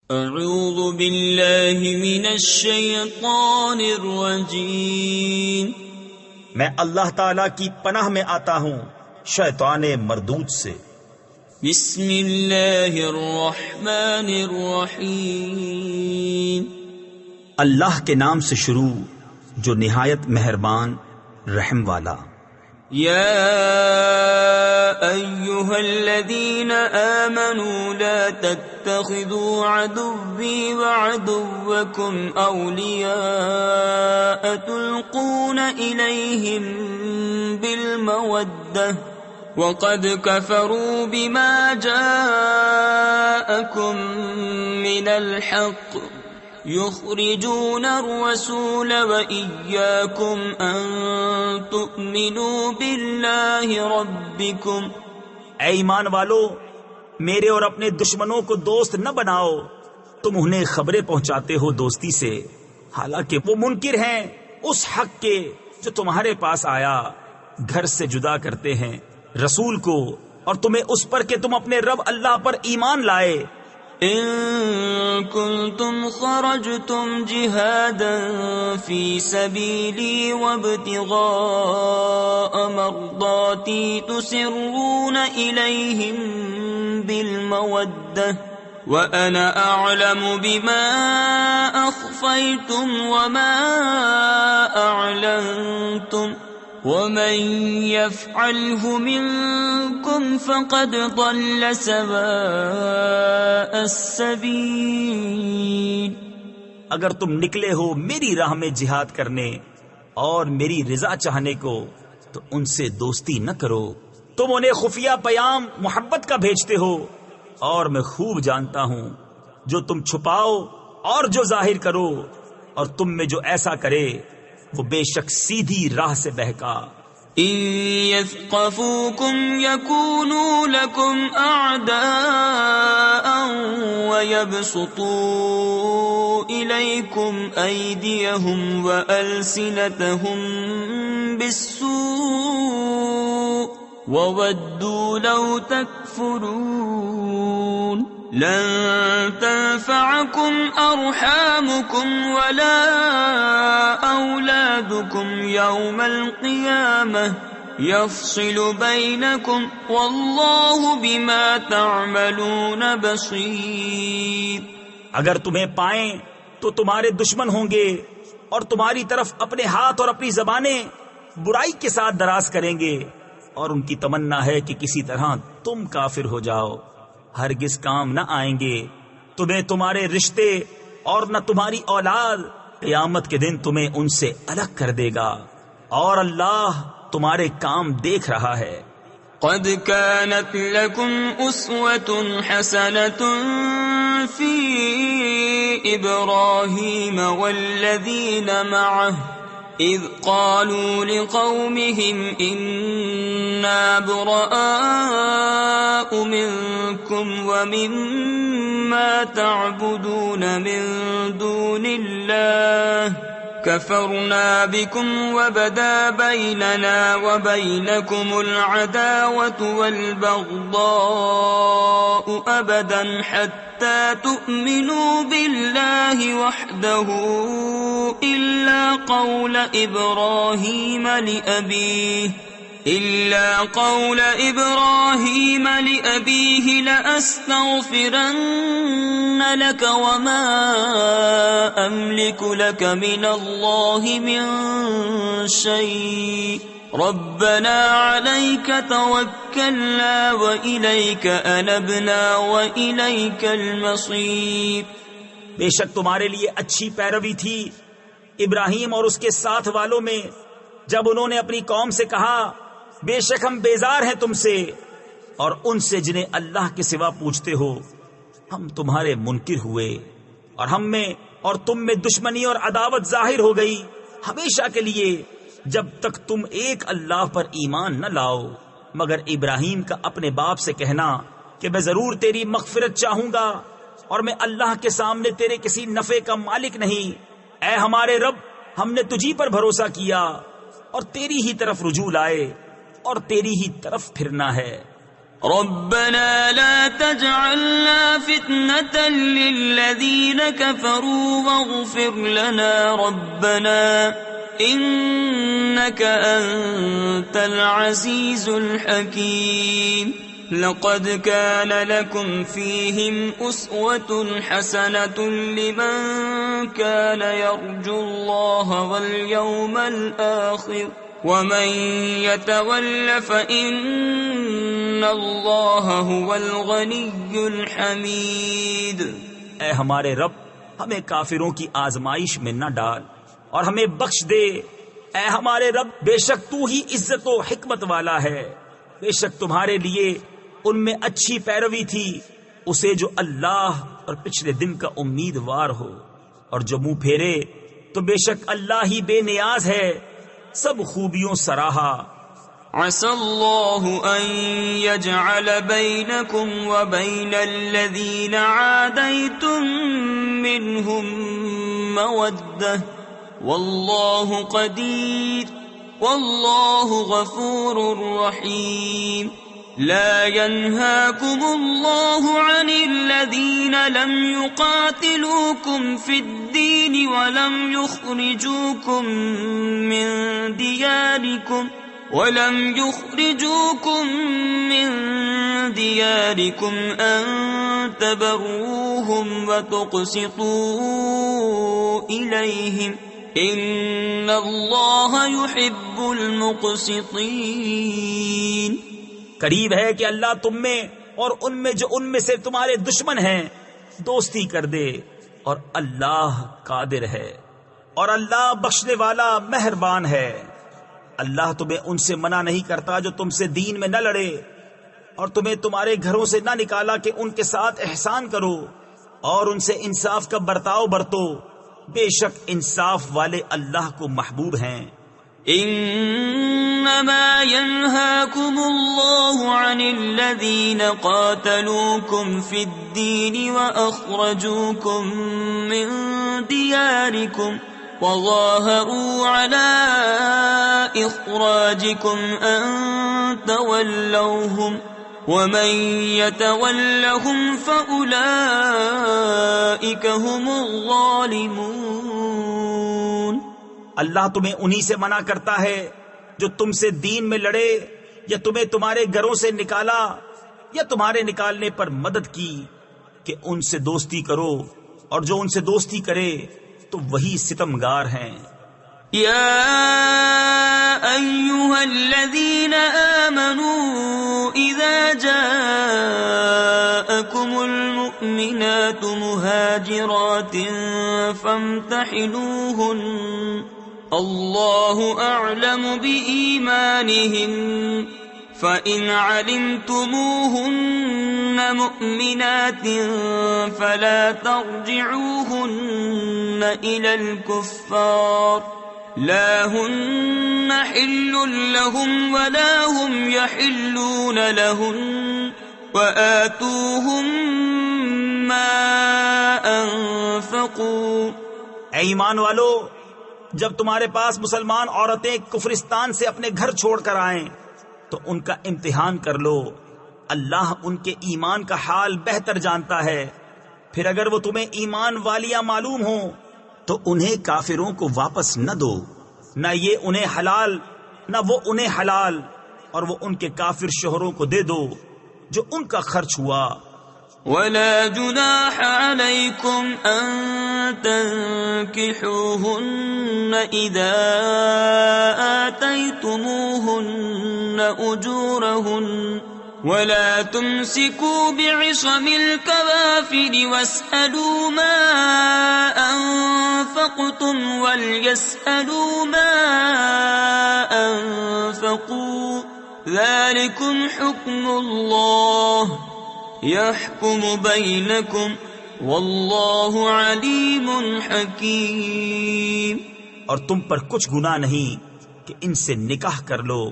اعوذ باللہ من الشیطان الرجیم، میں اللہ تعالی کی پناہ میں آتا ہوں شیطان مردود سے۔ بسم اللہ الرحمن الرحیم، اللہ کے نام سے شروع جو نہایت مہربان رحم والا۔ یا ایہا الذین آمنوا لا تتخذوا عدوی وعدوکم اولیاء تلقون الیہم بالمودہ وقد کفروا بما جاءکم من الحق يخرجون الرسول وإياكم أن تؤمنوا بالله ربكم۔ اے ایمان والو، میرے اور اپنے دشمنوں کو دوست نہ بناؤ، تم انہیں خبریں پہنچاتے ہو دوستی سے، حالانکہ وہ منکر ہیں اس حق کے جو تمہارے پاس آیا، گھر سے جدا کرتے ہیں رسول کو، اور تمہیں اس پر کہ تم اپنے رب اللہ پر ایمان لائے۔ ان کنتم خرجتم جہادا فی سبیلی وابتغاء مرضاتی تسرون الیہم بالمودہ وانا اعلم بما اخفیتم وما اعلنتم ومن يفعله منكم فقد ضل سواء السبيل۔ اگر تم نکلے ہو میری راہ میں جہاد کرنے اور میری رضا چاہنے کو تو ان سے دوستی نہ کرو، تم انہیں خفیہ پیام محبت کا بھیجتے ہو، اور میں خوب جانتا ہوں جو تم چھپاؤ اور جو ظاہر کرو، اور تم میں جو ایسا کرے وہ بے شک سیدھی راہ سے بہکا۔ ان يثقفوكم يكونوا لكم اعداء ويبسطوا اليكم ايديهم والسنتهم بالسوء وودوا لو تكفرون۔ لن تنفعكم أرحامكم ولا أولادكم يوم القيامة يفصل بينكم والله بما تعملون بصير۔ اگر تمہیں پائیں تو تمہارے دشمن ہوں گے اور تمہاری طرف اپنے ہاتھ اور اپنی زبانیں برائی کے ساتھ دراز کریں گے، اور ان کی تمنا ہے کہ کسی طرح تم کافر ہو جاؤ، ہرگز کام نہ آئیں گے تمہیں تمہارے رشتے اور نہ تمہاری اولاد، قیامت کے دن تمہیں ان سے الگ کر دے گا، اور اللہ تمہارے کام دیکھ رہا ہے۔ قد كانت لكم أسوة حسنة في إبراهيم والذين معه إذ قالوا لقومهم إنا براء منكم ومما تعبدون من دون الله كفرنا بكم وبدا بيننا وبينكم العداوة والبغضاء أبدا حتى تؤمنوا بالله وحده إلا قول إبراهيم لأبيه لأستغفرن لك وما أملك لك من الله من شيء ربنا عليك توكلنا وإليك أنبنا وإليك المصير۔ بے شک تمہارے لیے اچھی پیروی تھی ابراہیم اور اس کے ساتھ والوں میں جب انہوں نے اپنی قوم سے کہا بے شک ہم بیزار ہیں تم سے اور ان سے جنہیں اللہ کے سوا پوجتے ہو، ہم تمہارے منکر ہوئے اور ہم میں اور تم میں دشمنی اور عداوت ظاہر ہو گئی ہمیشہ کے لیے جب تک تم ایک اللہ پر ایمان نہ لاؤ، مگر ابراہیم کا اپنے باپ سے کہنا کہ میں ضرور تیری مغفرت چاہوں گا اور میں اللہ کے سامنے تیرے کسی نفع کا مالک نہیں، اے ہمارے رب ہم نے تجھی پر بھروسہ کیا اور تیری ہی طرف رجوع لائے اور تیری ہی طرف پھرنا ہے۔ ربنا لا تجعلنا فتنة للذين كفروا واغفر لنا ربنا إنك أنت العزيز الحكيم لقد كان لكم فيهم أسوة حسنة لمن كان يرجو الله واليوم الآخر ومن يتول فإن الله هو الغني الحميد۔ اے ہمارے رب، ہمیں کافروں کی آزمائش میں نہ ڈال اور ہمیں بخش دے۔ اے ہمارے رب، بے شک تو ہی عزت و حکمت والا ہے۔ بے شک تمہارے لیے ان میں اچھی پیروی تھی اسے جو اللہ اور پچھلے دن کا امیدوار ہو، اور جو منہ پھیرے تو بے شک اللہ ہی بے نیاز ہے، سب خوبیوں سراہا۔ عسى الله أن يجعل بينكم وبين الذين عاديتم منهم مودة والله قدير والله غفور رحيم۔ لا ينهاكم الله عن الذين لم يقاتلوكم في الدين ولم يخرجوكم من دياركم أن تبروهم وتقسطوا إليهم إن الله يحب المقسطين۔ قریب ہے کہ اللہ تم میں اور ان میں جو ان میں سے تمہارے دشمن ہیں دوستی کر دے، اور اللہ قادر ہے اور اللہ بخشنے والا مہربان ہے۔ اللہ تمہیں ان سے منع نہیں کرتا جو تم سے دین میں نہ لڑے اور تمہیں تمہارے گھروں سے نہ نکالا کہ ان کے ساتھ احسان کرو اور ان سے انصاف کا برتاؤ برتو، بے شک انصاف والے اللہ کو محبوب ہیں۔ انما ينهاكم الله عن الذين قاتلوكم في الدين واخرجوكم من دياركم وظاهروا على اخراجكم ان تولوهم ومن يتولهم فاولئك هم الظالمون۔ اللہ تمہیں انہی سے منع کرتا ہے جو تم سے دین میں لڑے یا تمہیں تمہارے گھروں سے نکالا یا تمہارے نکالنے پر مدد کی کہ ان سے دوستی کرو، اور جو ان سے دوستی کرے تو وہی ستمگار ہیں۔ یا ایھا الذین آمنوا اذا جاءکم المؤمنات مہاجرات فامتحنوہن اللہ اعلم بإیمانہن فإن علمتموہن مؤمنات فلا ترجعوہن إلى الكفار لا ہن حل لهم ولا هم يحلون لهن وآتوهم ما انفقوا۔ اے ایمان والو، جب تمہارے پاس مسلمان عورتیں کفرستان سے اپنے گھر چھوڑ کر آئیں تو ان کا امتحان کر لو، اللہ ان کے ایمان کا حال بہتر جانتا ہے۔ پھر اگر وہ تمہیں ایمان والیاں معلوم ہوں تو انہیں کافروں کو واپس نہ دو، نہ یہ انہیں حلال نہ وہ انہیں حلال، اور وہ ان کے کافر شوہروں کو دے دو جو ان کا خرچ ہوا۔ ولا جناح عليكم أن تنكحوهن إذا آتيتموهن أجورهن ولا تمسكوا بعصم الكوافر واسألوا ما أنفقتم وليسألوا ما أنفقوا ذلكم حكم الله يحكم بينكم والله عليم حكيم۔ اور تم پر کچھ گناہ نہیں کہ ان سے نکاح کر لو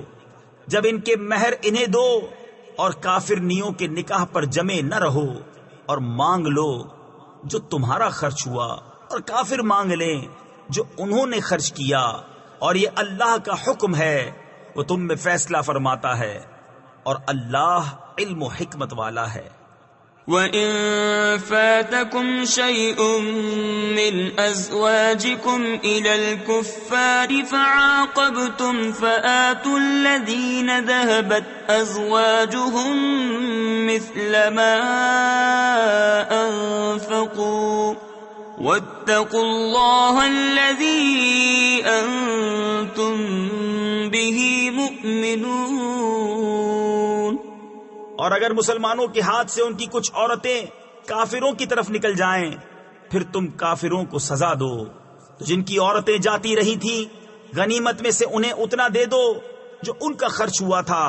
جب ان کے مہر انہیں دو، اور کافرنیوں کے نکاح پر جمے نہ رہو، اور مانگ لو جو تمہارا خرچ ہوا، اور کافر مانگ لیں جو انہوں نے خرچ کیا، اور یہ اللہ کا حکم ہے، وہ تم میں فیصلہ فرماتا ہے۔ اور اللہ علم و حکمت والا ہے۔ وَإِن فَاتَكُمْ شَيْءٌ مِّنْ أَزْوَاجِكُمْ إِلَى الْكُفَّارِ فَعَاقَبْتُمْ فَآتُوا الَّذِينَ ذَهَبَتْ أَزْوَاجُهُم مِّثْلَ مَا أَنفَقُوا وَاتَّقُوا اللَّهَ الَّذِي أَنتُم بِهِ مُؤْمِنُونَ۔ اور اگر مسلمانوں کے ہاتھ سے ان کی کچھ عورتیں کافروں کی طرف نکل جائیں پھر تم کافروں کو سزا دو، تو جن کی عورتیں جاتی رہی تھی غنیمت میں سے انہیں اتنا دے دو جو ان کا خرچ ہوا تھا،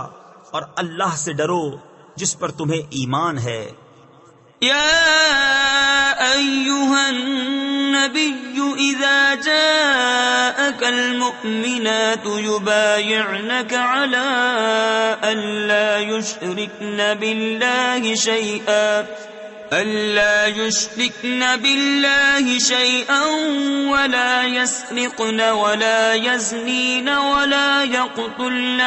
اور اللہ سے ڈرو جس پر تمہیں ایمان ہے۔ یا ایھا النبی اذا جاءک المؤمنات یبایعنک علی ان لا یشرکن باللہ شیئا ولا يسرقن ولا يزنین ولا يقتلن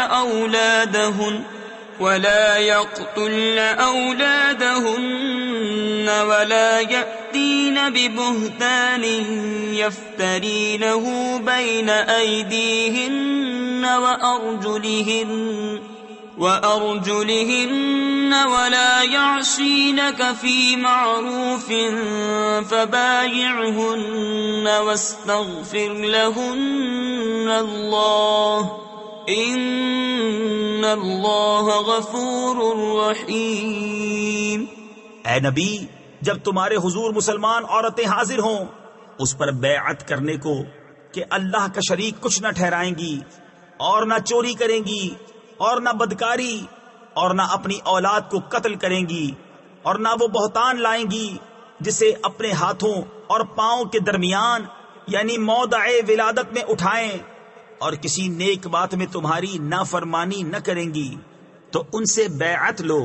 أولادهن ولا يأتين ببهتان يفترينه بين أيديهن وأرجلهن ولا يعصينك في معروف فبايعهن واستغفر لهن الله ان اللہ غفور رحیم۔ اے نبی، جب تمہارے حضور مسلمان عورتیں حاضر ہوں اس پر بیعت کرنے کو کہ اللہ کا شریک کچھ نہ ٹھہرائیں گی، اور نہ چوری کریں گی، اور نہ بدکاری، اور نہ اپنی اولاد کو قتل کریں گی، اور نہ وہ بہتان لائیں گی جسے اپنے ہاتھوں اور پاؤں کے درمیان یعنی موضع ولادت میں اٹھائیں، اور کسی نیک بات میں تمہاری نافرمانی نہ کریں گی، تو ان سے بیعت لو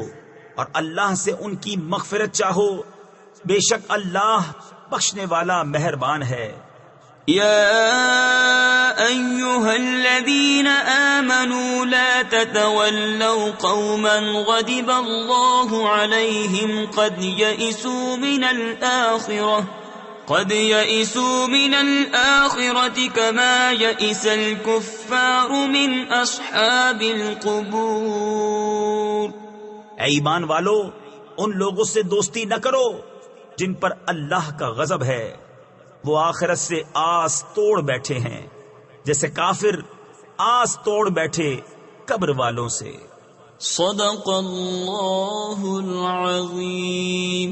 اور اللہ سے ان کی مغفرت چاہو، بے شک اللہ بخشنے والا مہربان ہے۔ یا ایھا الذین آمنوا لا تتولوا قوما غضب اللہ علیہم قد يئسوا من الآخرة كما يئس الكفار من أصحاب القبور۔ اے ایمان والو، ان لوگوں سے دوستی نہ کرو جن پر اللہ کا غضب ہے، وہ آخرت سے آس توڑ بیٹھے ہیں جیسے کافر آس توڑ بیٹھے قبر والوں سے۔ صدق اللہ العظیم۔